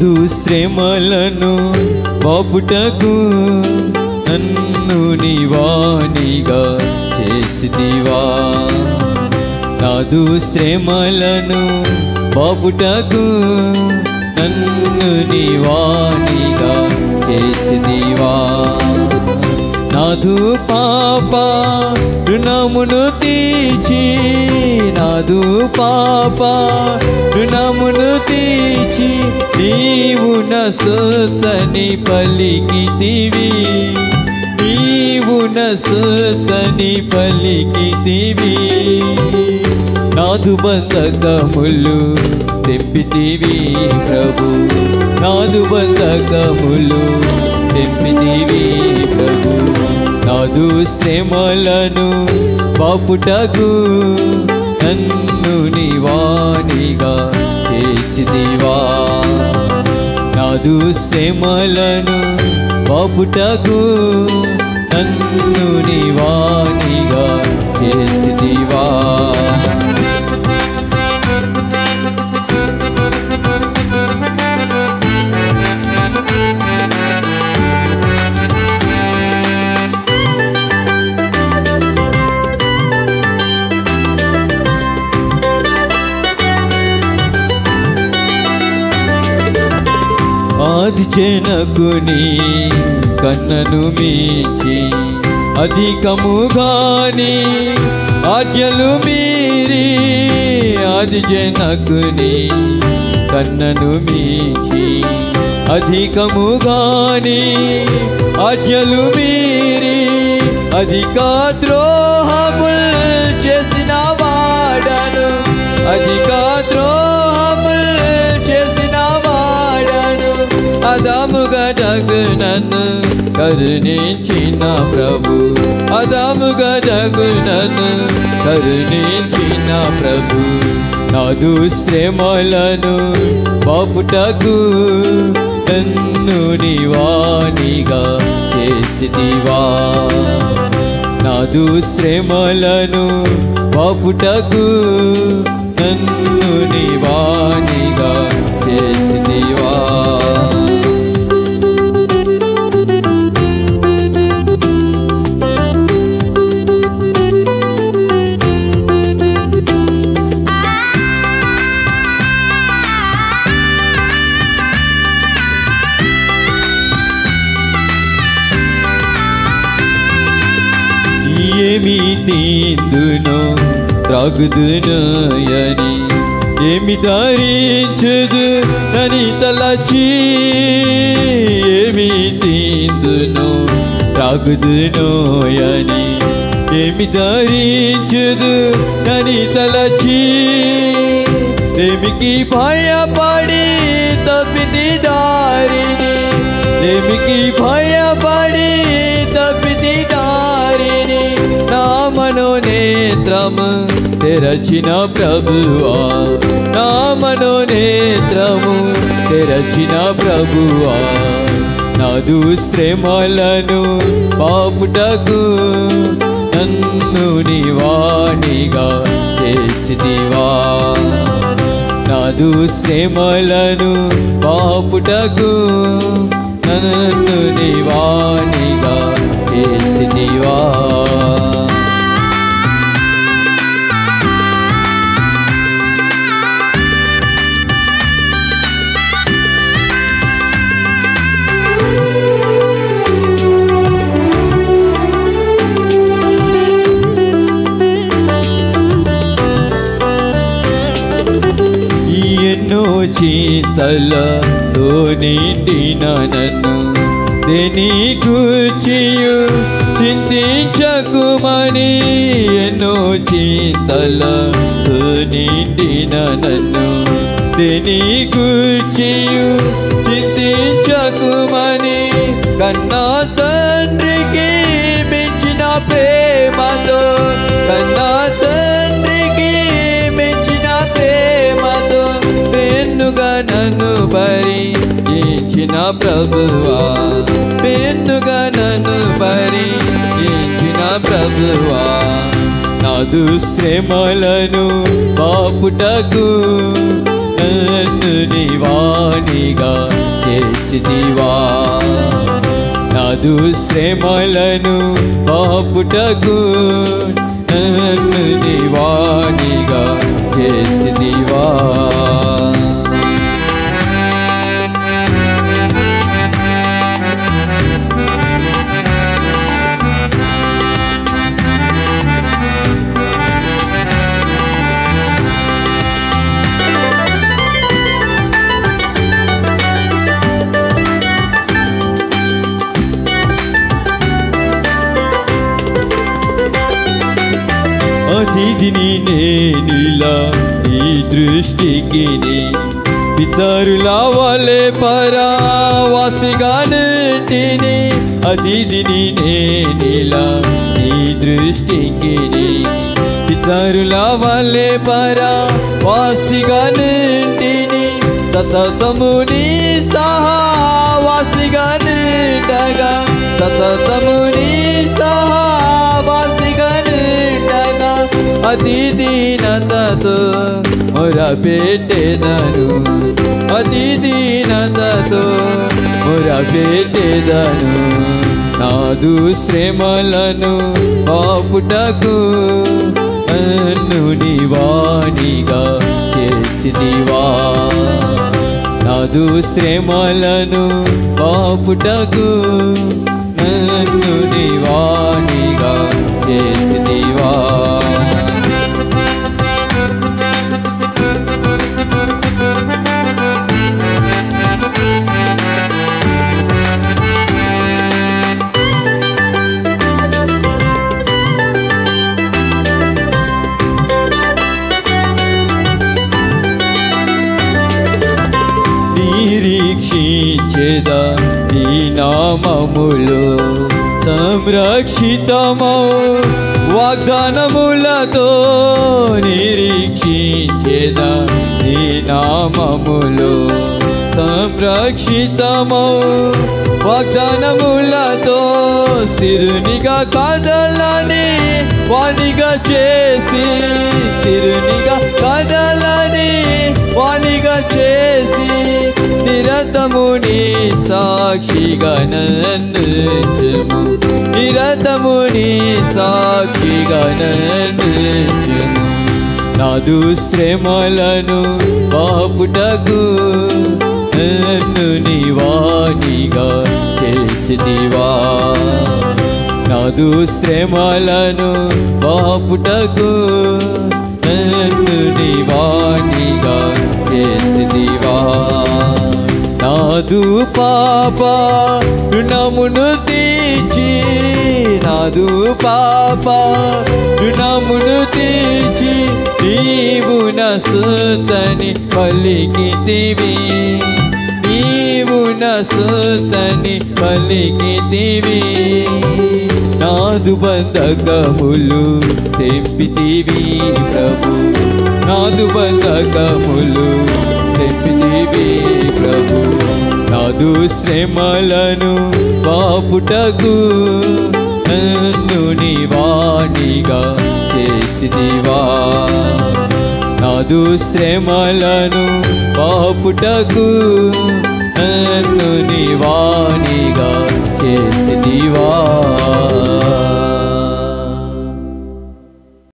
నాదు శ్రమలను బాపుటకు నన్ను నీవానిగా చేసితివా. నాదు శ్రమలను బాపుటకు నన్ను నీవానిగా చేసితివా. నాదు పాప రుణమును తీర్చి, నాదు పాప రుణమును తీర్చి, నీవు నా సొత్తని పలికితివి, నీవు నా సొత్తని పలికితివి. నాదు బంధకములు తెంపితివి ప్రభు, నాదు బంధకములు తెంపితివి ప్రభు. నాదు శ్రమలను బాపుటకు నన్ను నీవానిగా చేసితివా. నాదు శ్రమలను బాపుటకు నన్ను నీవానిగా చేసితివా. ఆది జనకుని కన్నను మించి అధికముగాని ఆజ్ఞలు మీరి, ఆది జనకుని కన్నను మించి అధికముగాని ఆజ్ఞలు మీరి, అధిక ద్రోహముల్ చేసిన వాడను, అధిక ద్రోహముల్ చేసిన వాడను. అదాముగా జగు నన్ను కరుణించిన ప్రభు, అదాముగా జగు నన్ను కరుణించిన ప్రభు. నాదు శ్రమలను బాపుటకు నన్ను నీవానిగా చేసితివా. నాదు శ్రమలను బాపుటకు నన్ను నీవానిగా చేసితివా. ఏమి తిందునో త్రాగుదునయని, ఏమి ధరించుదు నని తలచి, ఏమి తిందునో త్రాగుదునోయని, ఏమి ధరించుదు నని తలచి, ఏమికి భయపడి తప్పితి దారిని, ఏమికి భయపడి తప్పితి దారిని. నా మనోనేత్రము తెరచిన ప్రభువా, నా మనోనేత్రము తెరచిన ప్రభువా. నాదు శ్రమలను బాపుటకు నన్ను నీవానిగా చేసితివా. నాదు శ్రమలను బాపుటకు నన్ను నీవానిగా చేసితివా. ఎన్నో చింతలతో నిండిన నన్ను దేని గూర్చియు చింతించకుమని, ఎన్నో చింతలతో నిండిన నన్ను దేని గూర్చియు చింతించకుమని. కన్నా తండ్రికి మించిన ప్రేమతో, కన్నా తండ్రికి మించిన ప్రేమతో పెన్నుగా నన్ను భరించిన ప్రభువా, పెన్నుగా నన్ను భరించిన ప్రభువా. నాదు శ్రమలను బాపుటకు నన్ను నివానిగా చేసిదివా నాదు శ్రమలను పాపుటకు నన్ను నివానిగా చేసిదివా అతిథిని నేనిలా నీ దృష్టికి పితరుల వలె పరవాసిగా నుంటిని అతిథిని నేనిలా నీ దృష్టికి పితరుల వలె పరవాసిగా నుంటిని సతతము నీ సహవాసిగా నుండగా సతతము నీ సహవాసిగా నుండగా అతి దీనతతో మొరపెట్టెదను అతి దీనతతో మొరపెట్టెదను నాదు శ్రమలను పాపుటకు నన్ను నివానిగా చేసిదివా నాదు శ్రమలను పాపుటకు నన్ను నివానిగా చేసిదివా నిరీక్షించెదా నీ నామములో సంరక్షితమౌ వాగ్దానములతో నిరీక్షించెదా నీ నామములో సంరక్షితమౌ వాగ్దానములతో స్థిరునిగా కదలని వానిగా చేసి స్థిరునిగా కదలని వానిగా చేసి నిరతము నీ సాక్షిగా నన్నుంచుము నిరతము నీ సాక్షిగా నన్నుంచుము నాదు శ్రమలను పాపుటకు నన్ను నివానిగా చేసిదివా నాదు శ్రమలను పాపుటకు నన్ను నివానిగా చేసిదివా నాదు పాప రుణమును తీర్చి నాదు పాప రుణమును తీర్చి నీవు నా సుతని పలికితివి నీవు నా సుతని పలికితివి నాదు బంధకములు తెంపితివి ప్రభు నాదు బంధకములు తెంపితివి ప్రభు నాదు శ్రమలను పాపుటకు నన్ను నివానిగా చేసిదివా నాదు శ్రమలను పాపుటకు నన్ను నివానిగా చేసిదివా